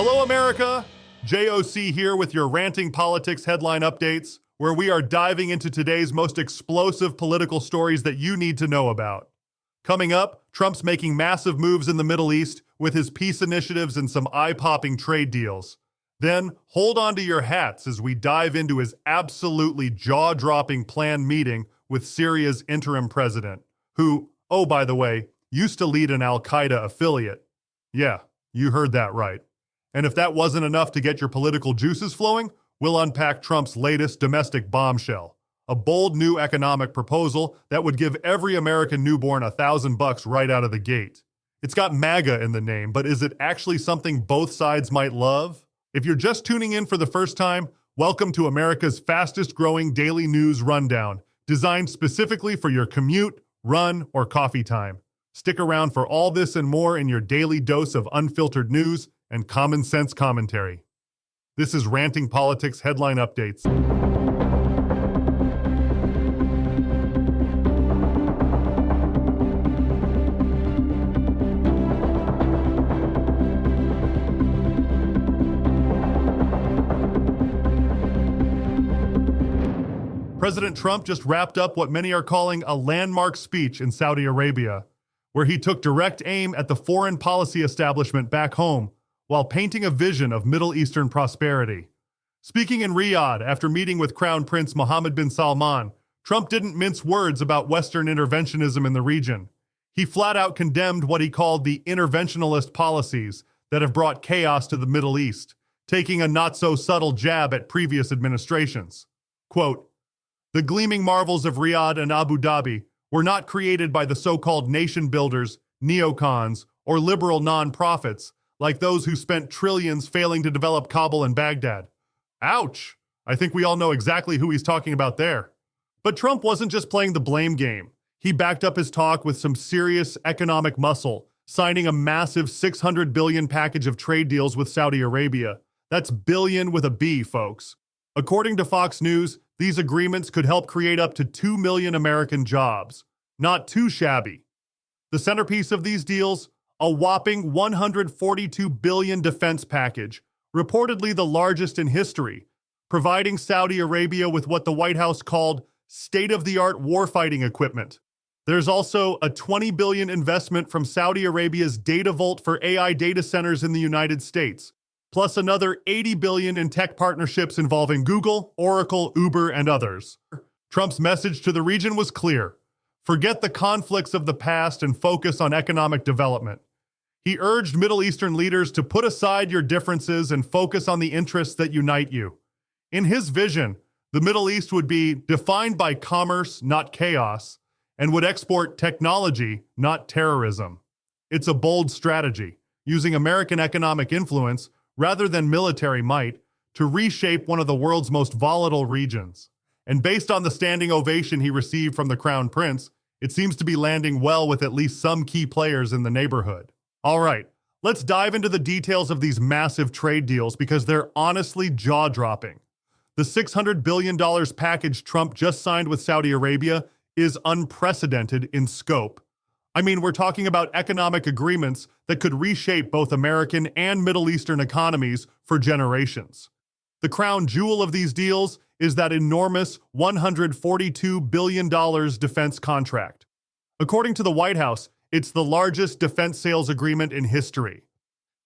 Hello, America! JOC here with your Ranting Politics headline updates, where we are diving into today's most explosive political stories that you need to know about. Coming up, Trump's making massive moves in the Middle East with his peace initiatives and some eye-popping trade deals. Then, hold on to your hats as we dive into his absolutely jaw-dropping planned meeting with Syria's interim president, who, oh, by the way, used to lead an al-Qaeda affiliate. Yeah, you heard that right. And if that wasn't enough to get your political juices flowing, we'll unpack Trump's latest domestic bombshell, a bold new economic proposal that would give every American newborn $1,000 right out of the gate. It's got MAGA in the name, but is it actually something both sides might love? If you're just tuning in for the first time, welcome to America's fastest growing daily news rundown, designed specifically for your commute, run, or coffee time. Stick around for all this and more in your daily dose of unfiltered news and common sense commentary. This is Ranting Politics Headline Updates. President Trump just wrapped up what many are calling a landmark speech in Saudi Arabia, where he took direct aim at the foreign policy establishment back home while painting a vision of Middle Eastern prosperity. Speaking in Riyadh after meeting with Crown Prince Mohammed bin Salman, Trump didn't mince words about Western interventionism in the region. He flat out condemned what he called the interventionist policies that have brought chaos to the Middle East, taking a not-so-subtle jab at previous administrations. Quote, "The gleaming marvels of Riyadh and Abu Dhabi were not created by the so-called nation builders, neocons, or liberal non-profits like those who spent trillions failing to develop Kabul and Baghdad." Ouch! I think we all know exactly who he's talking about there. But Trump wasn't just playing the blame game. He backed up his talk with some serious economic muscle, signing a massive $600 billion package of trade deals with Saudi Arabia. That's billion with a B, folks. According to Fox News, these agreements could help create up to 2 million American jobs. Not too shabby. The centerpiece of these deals, a whopping $142 billion defense package, reportedly the largest in history, providing Saudi Arabia with what the White House called state-of-the-art warfighting equipment. There's also a $20 billion investment from Saudi Arabia's data vault for AI data centers in the United States, plus another $80 billion in tech partnerships involving Google, Oracle, Uber, and others. Trump's message to the region was clear. Forget the conflicts of the past and focus on economic development. He urged Middle Eastern leaders to put aside your differences and focus on the interests that unite you. In his vision, the Middle East would be defined by commerce, not chaos, and would export technology, not terrorism. It's a bold strategy, using American economic influence rather than military might to reshape one of the world's most volatile regions. And based on the standing ovation he received from the Crown Prince, it seems to be landing well with at least some key players in the neighborhood. All right, let's dive into the details of these massive trade deals because they're honestly jaw-dropping. The $600 billion package Trump just signed with Saudi Arabia is unprecedented in scope. I mean, we're talking about economic agreements that could reshape both American and Middle Eastern economies for generations. The crown jewel of these deals is that enormous $142 billion defense contract. According to the White House, it's the largest defense sales agreement in history.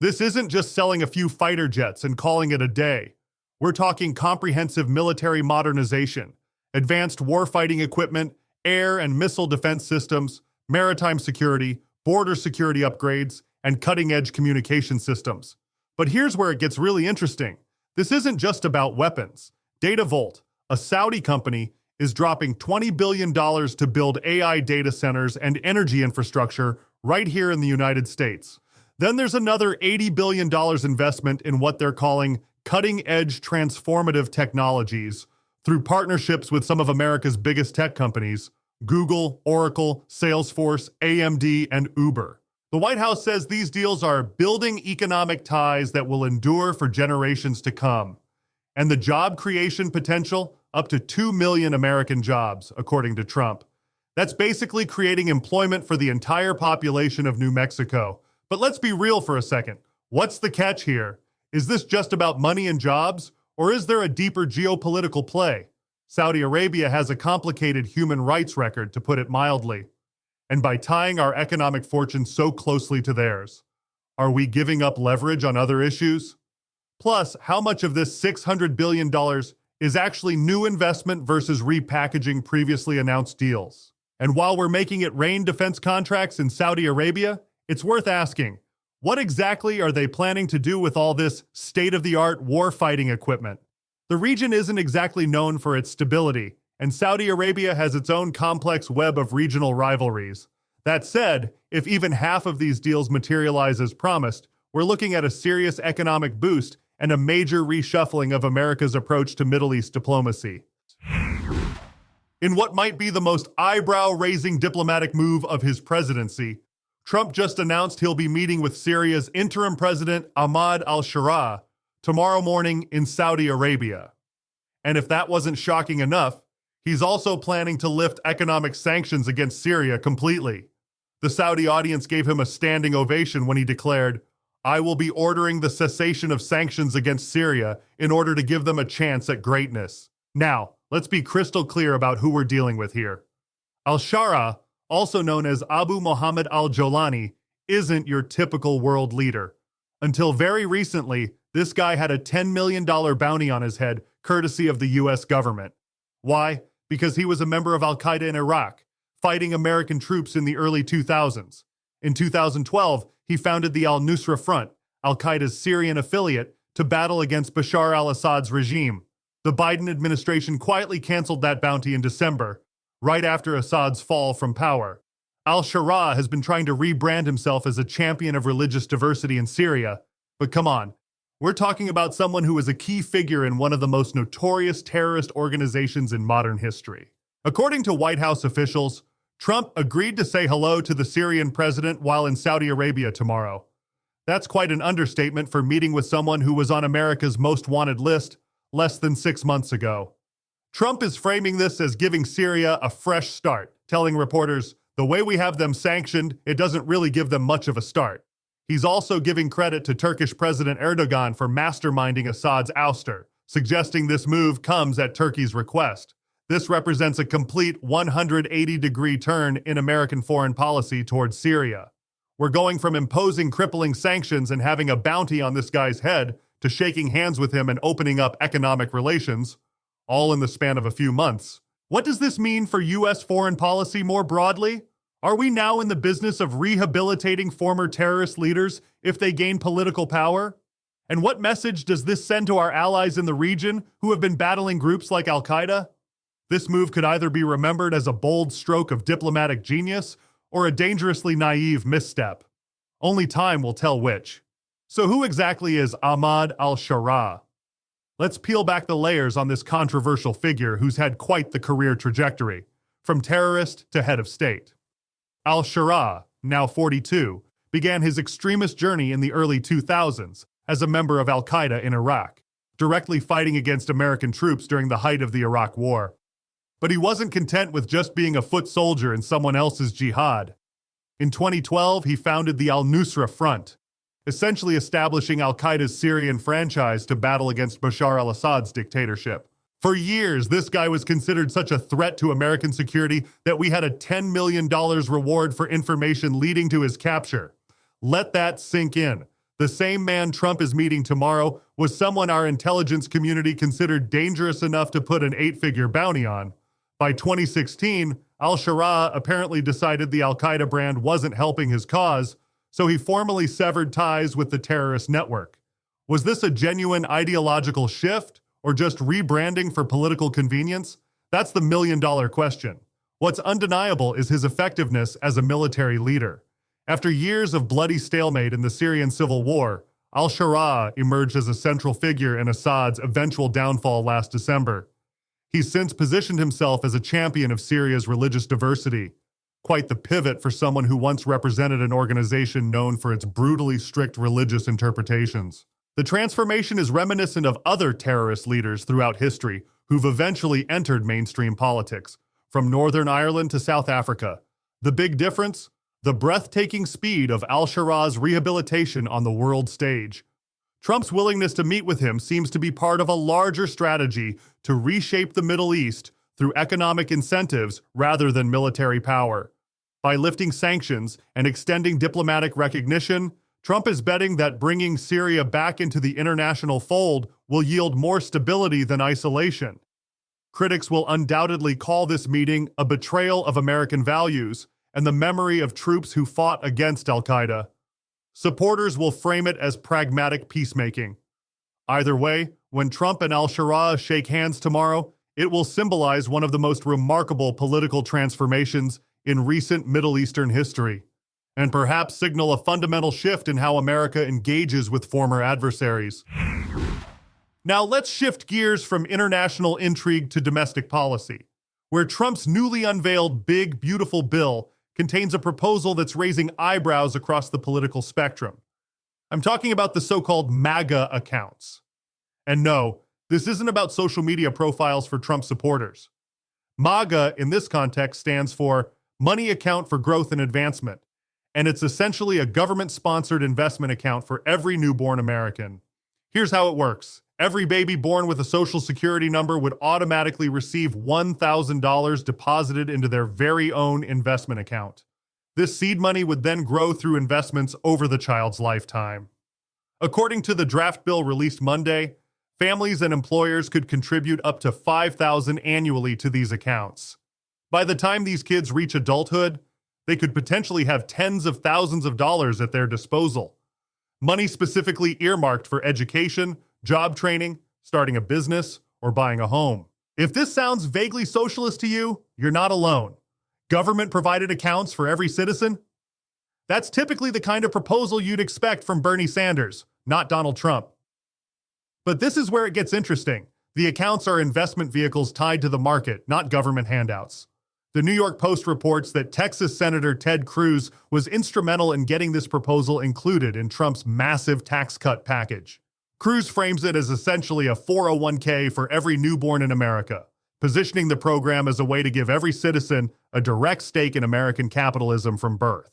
This isn't just selling a few fighter jets and calling it a day. We're talking comprehensive military modernization, advanced warfighting equipment, air and missile defense systems, maritime security, border security upgrades, and cutting-edge communication systems. But here's where it gets really interesting. This isn't just about weapons. DataVolt, a Saudi company, is dropping $20 billion to build AI data centers and energy infrastructure right here in the United States. Then there's another $80 billion investment in what they're calling cutting-edge transformative technologies through partnerships with some of America's biggest tech companies, Google, Oracle, Salesforce, AMD, and Uber. The White House says these deals are building economic ties that will endure for generations to come. And the job creation potential, up to 2 million American jobs, according to Trump. That's basically creating employment for the entire population of New Mexico. But let's be real for a second. What's the catch here? Is this just about money and jobs, or is there a deeper geopolitical play? Saudi Arabia has a complicated human rights record, to put it mildly. And by tying our economic fortune so closely to theirs, are we giving up leverage on other issues? Plus, how much of this $600 billion is actually new investment versus repackaging previously announced deals? And while we're making it rain defense contracts in Saudi Arabia, it's worth asking, what exactly are they planning to do with all this state-of-the-art warfighting equipment? The region isn't exactly known for its stability, and Saudi Arabia has its own complex web of regional rivalries. That said, if even half of these deals materialize as promised, we're looking at a serious economic boost and a major reshuffling of America's approach to Middle East diplomacy. In what might be the most eyebrow-raising diplomatic move of his presidency, Trump just announced he'll be meeting with Syria's interim president Ahmad al-Sharaa tomorrow morning in Saudi Arabia. And if that wasn't shocking enough, he's also planning to lift economic sanctions against Syria completely. The Saudi audience gave him a standing ovation when he declared, "I will be ordering the cessation of sanctions against Syria in order to give them a chance at greatness." Now, let's be crystal clear about who we're dealing with here. Al-Sharaa, also known as Abu Mohammed al-Jolani, isn't your typical world leader. Until very recently, this guy had a $10 million bounty on his head, courtesy of the US government. Why? Because he was a member of al-Qaeda in Iraq, fighting American troops in the early 2000s. In 2012, he founded the al-Nusra Front, al-Qaeda's Syrian affiliate, to battle against Bashar al-Assad's regime. The Biden administration quietly canceled that bounty in December, right after Assad's fall from power. Al-Sharaa has been trying to rebrand himself as a champion of religious diversity in Syria. But come on, we're talking about someone who is a key figure in one of the most notorious terrorist organizations in modern history. According to White House officials, Trump agreed to say hello to the Syrian president while in Saudi Arabia tomorrow. That's quite an understatement for meeting with someone who was on America's most wanted list less than 6 months ago. Trump is framing this as giving Syria a fresh start, telling reporters, "The way we have them sanctioned, it doesn't really give them much of a start." He's also giving credit to Turkish President Erdogan for masterminding Assad's ouster, suggesting this move comes at Turkey's request. This represents a complete 180-degree turn in American foreign policy towards Syria. We're going from imposing crippling sanctions and having a bounty on this guy's head to shaking hands with him and opening up economic relations, all in the span of a few months. What does this mean for U.S. foreign policy more broadly? Are we now in the business of rehabilitating former terrorist leaders if they gain political power? And what message does this send to our allies in the region who have been battling groups like al-Qaeda? This move could either be remembered as a bold stroke of diplomatic genius or a dangerously naive misstep. Only time will tell which. So who exactly is Ahmad al-Sharaa? Let's peel back the layers on this controversial figure who's had quite the career trajectory, from terrorist to head of state. Al-Sharaa, now 42, began his extremist journey in the early 2000s as a member of al-Qaeda in Iraq, directly fighting against American troops during the height of the Iraq War. But he wasn't content with just being a foot soldier in someone else's jihad. In 2012, he founded the al-Nusra Front, essentially establishing al-Qaeda's Syrian franchise to battle against Bashar al-Assad's dictatorship. For years, this guy was considered such a threat to American security that we had a $10 million reward for information leading to his capture. Let that sink in. The same man Trump is meeting tomorrow was someone our intelligence community considered dangerous enough to put an 8-figure bounty on. By 2016, al-Sharaa apparently decided the al-Qaeda brand wasn't helping his cause, so he formally severed ties with the terrorist network. Was this a genuine ideological shift, or just rebranding for political convenience? That's the million-dollar question. What's undeniable is his effectiveness as a military leader. After years of bloody stalemate in the Syrian civil war, al-Sharaa emerged as a central figure in Assad's eventual downfall last December. He's since positioned himself as a champion of Syria's religious diversity. Quite the pivot for someone who once represented an organization known for its brutally strict religious interpretations. The transformation is reminiscent of other terrorist leaders throughout history who've eventually entered mainstream politics, from Northern Ireland to South Africa. The big difference? The breathtaking speed of al-Sharaa's rehabilitation on the world stage. Trump's willingness to meet with him seems to be part of a larger strategy to reshape the Middle East through economic incentives rather than military power. By lifting sanctions and extending diplomatic recognition, Trump is betting that bringing Syria back into the international fold will yield more stability than isolation. Critics will undoubtedly call this meeting a betrayal of American values and the memory of troops who fought against al-Qaeda. Supporters will frame it as pragmatic peacemaking. Either way, when Trump and al-Shara shake hands tomorrow, it will symbolize one of the most remarkable political transformations in recent Middle Eastern history, and perhaps signal a fundamental shift in how America engages with former adversaries. Now let's shift gears from international intrigue to domestic policy, where Trump's newly unveiled Big Beautiful Bill contains a proposal that's raising eyebrows across the political spectrum. I'm talking about the so-called MAGA accounts. And no, this isn't about social media profiles for Trump supporters. MAGA in this context stands for Money Account for Growth and Advancement, and it's essentially a government-sponsored investment account for every newborn American. Here's how it works. Every baby born with a Social Security number would automatically receive $1,000 deposited into their very own investment account. This seed money would then grow through investments over the child's lifetime. According to the draft bill released Monday, families and employers could contribute up to $5,000 annually to these accounts. By the time these kids reach adulthood, they could potentially have tens of thousands of dollars at their disposal. Money specifically earmarked for education, job training, starting a business, or buying a home. If this sounds vaguely socialist to you, you're not alone. Government-provided accounts for every citizen? That's typically the kind of proposal you'd expect from Bernie Sanders, not Donald Trump. But this is where it gets interesting. The accounts are investment vehicles tied to the market, not government handouts. The New York Post reports that Texas Senator Ted Cruz was instrumental in getting this proposal included in Trump's massive tax cut package. Cruz frames it as essentially a 401k for every newborn in America, positioning the program as a way to give every citizen a direct stake in American capitalism from birth.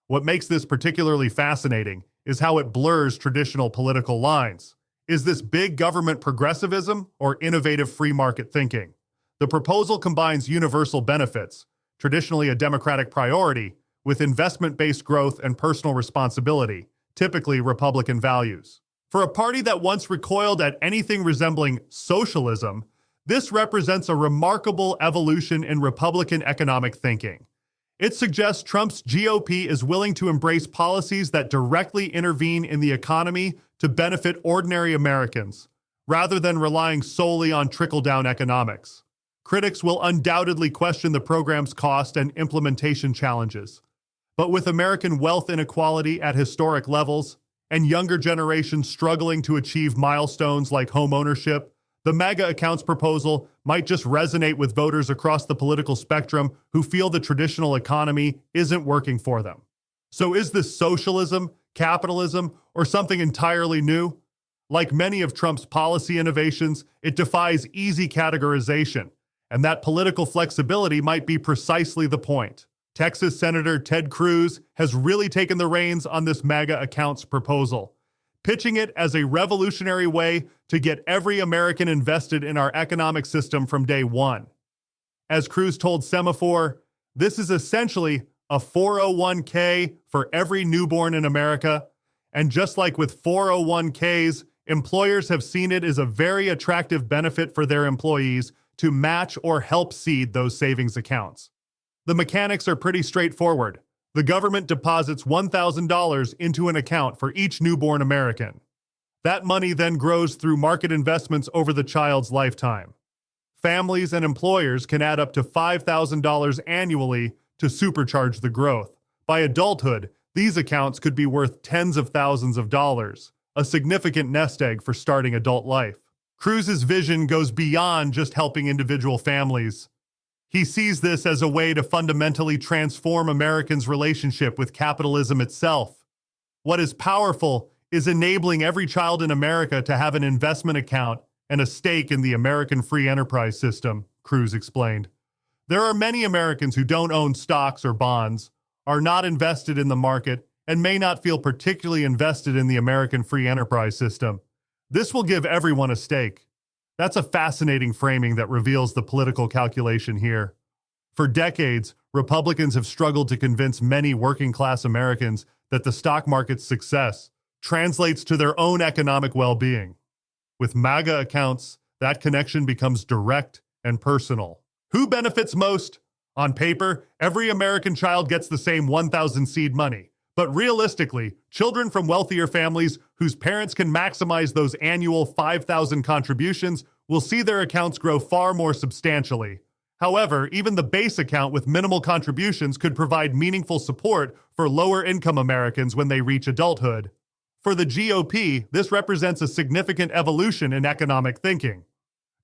What makes this particularly fascinating is how it blurs traditional political lines. Is this big government progressivism or innovative free market thinking? The proposal combines universal benefits, traditionally a Democratic priority, with investment-based growth and personal responsibility, typically Republican values. For a party that once recoiled at anything resembling socialism, this represents a remarkable evolution in Republican economic thinking. It suggests Trump's GOP is willing to embrace policies that directly intervene in the economy to benefit ordinary Americans, rather than relying solely on trickle-down economics. Critics will undoubtedly question the program's cost and implementation challenges. But with American wealth inequality at historic levels, and younger generations struggling to achieve milestones like home ownership, the MAGA accounts proposal might just resonate with voters across the political spectrum who feel the traditional economy isn't working for them. So is this socialism, capitalism, or something entirely new? Like many of Trump's policy innovations, it defies easy categorization, and that political flexibility might be precisely the point. Texas Senator Ted Cruz has really taken the reins on this MAGA accounts proposal, pitching it as a revolutionary way to get every American invested in our economic system from day one. As Cruz told Semaphore, this is essentially a 401k for every newborn in America, and just like with 401ks, employers have seen it as a very attractive benefit for their employees to match or help seed those savings accounts. The mechanics are pretty straightforward. The government deposits $1,000 into an account for each newborn American. That money then grows through market investments over the child's lifetime. Families and employers can add up to $5,000 annually to supercharge the growth. By adulthood, these accounts could be worth tens of thousands of dollars, a significant nest egg for starting adult life. Cruz's vision goes beyond just helping individual families. He sees this as a way to fundamentally transform Americans' relationship with capitalism itself. What is powerful is enabling every child in America to have an investment account and a stake in the American free enterprise system, Cruz explained. There are many Americans who don't own stocks or bonds, are not invested in the market, and may not feel particularly invested in the American free enterprise system. This will give everyone a stake. That's a fascinating framing that reveals the political calculation here. For decades, Republicans have struggled to convince many working-class Americans that the stock market's success translates to their own economic well-being. With MAGA accounts, that connection becomes direct and personal. Who benefits most? On paper, every American child gets the same 1,000 seed money. But realistically, children from wealthier families whose parents can maximize those annual 5,000 contributions will see their accounts grow far more substantially. However, even the base account with minimal contributions could provide meaningful support for lower-income Americans when they reach adulthood. For the GOP, this represents a significant evolution in economic thinking.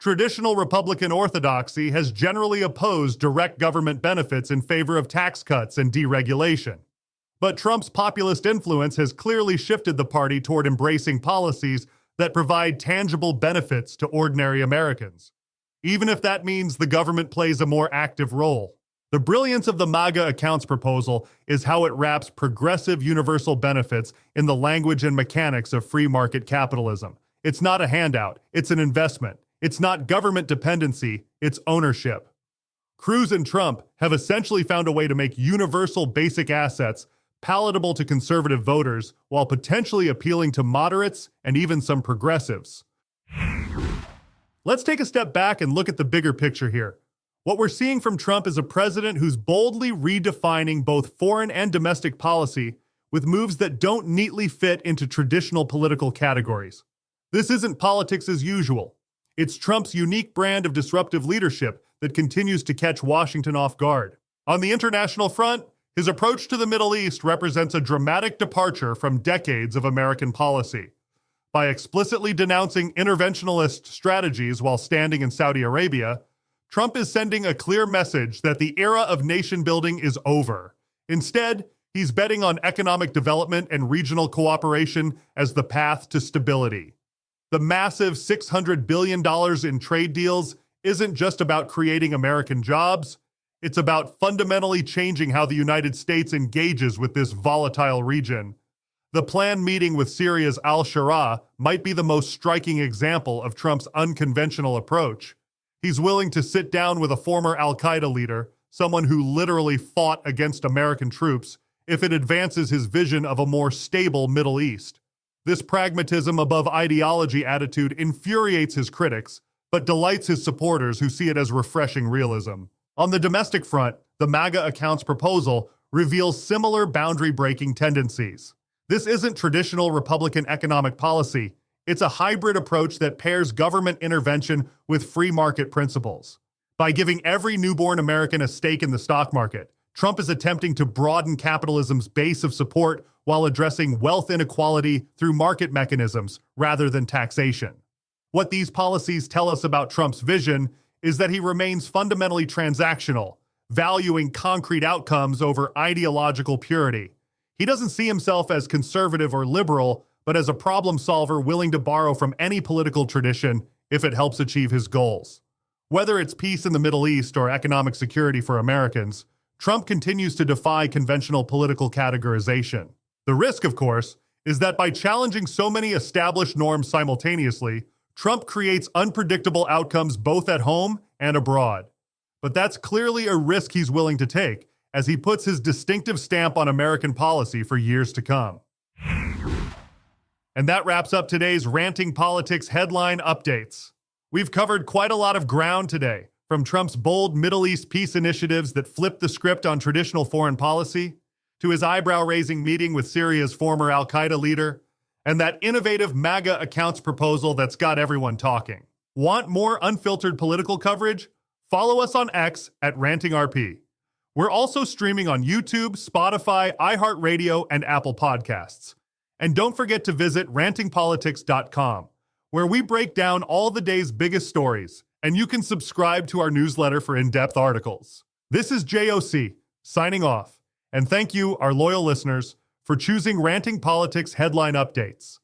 Traditional Republican orthodoxy has generally opposed direct government benefits in favor of tax cuts and deregulation. But Trump's populist influence has clearly shifted the party toward embracing policies that provide tangible benefits to ordinary Americans, even if that means the government plays a more active role. The brilliance of the MAGA accounts proposal is how it wraps progressive universal benefits in the language and mechanics of free market capitalism. It's not a handout, it's an investment. It's not government dependency, it's ownership. Cruz and Trump have essentially found a way to make universal basic assets palatable to conservative voters while potentially appealing to moderates and even some progressives. Let's take a step back and look at the bigger picture here. What we're seeing from Trump is a president who's boldly redefining both foreign and domestic policy with moves that don't neatly fit into traditional political categories. This isn't politics as usual. It's Trump's unique brand of disruptive leadership that continues to catch Washington off guard. On the international front, his approach to the Middle East represents a dramatic departure from decades of American policy. By explicitly denouncing interventionist strategies while standing in Saudi Arabia, Trump is sending a clear message that the era of nation-building is over. Instead, he's betting on economic development and regional cooperation as the path to stability. The massive $600 billion in trade deals isn't just about creating American jobs. It's about fundamentally changing how the United States engages with this volatile region. The planned meeting with Syria's al-Shara might be the most striking example of Trump's unconventional approach. He's willing to sit down with a former al-Qaeda leader, someone who literally fought against American troops, if it advances his vision of a more stable Middle East. This pragmatism above ideology attitude infuriates his critics, but delights his supporters who see it as refreshing realism. On the domestic front, the MAGA accounts proposal reveals similar boundary-breaking tendencies. This isn't traditional Republican economic policy. It's a hybrid approach that pairs government intervention with free market principles. By giving every newborn American a stake in the stock market, Trump is attempting to broaden capitalism's base of support while addressing wealth inequality through market mechanisms rather than taxation. What these policies tell us about Trump's vision is that he remains fundamentally transactional, valuing concrete outcomes over ideological purity. He doesn't see himself as conservative or liberal, but as a problem solver willing to borrow from any political tradition if it helps achieve his goals. Whether it's peace in the Middle East or economic security for Americans, Trump continues to defy conventional political categorization. The risk, of course, is that by challenging so many established norms simultaneously, Trump creates unpredictable outcomes both at home and abroad. But that's clearly a risk he's willing to take, as he puts his distinctive stamp on American policy for years to come. And that wraps up today's Ranting Politics headline updates. We've covered quite a lot of ground today, from Trump's bold Middle East peace initiatives that flipped the script on traditional foreign policy, to his eyebrow-raising meeting with Syria's former al-Qaeda leader, and that innovative MAGA accounts proposal that's got everyone talking. Want more unfiltered political coverage? Follow us on X at RantingRP. We're also streaming on YouTube, Spotify, iHeartRadio, and Apple Podcasts. And don't forget to visit rantingpolitics.com, where we break down all the day's biggest stories, and you can subscribe to our newsletter for in-depth articles. This is JOC, signing off, and thank you, our loyal listeners, for choosing Ranting Politics headline updates.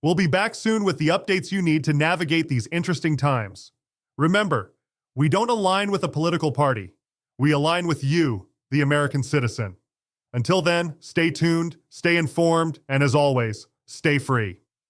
We'll be back soon with the updates you need to navigate these interesting times. Remember, we don't align with a political party. We align with you, the American citizen. Until then, stay tuned, stay informed, and as always, stay free.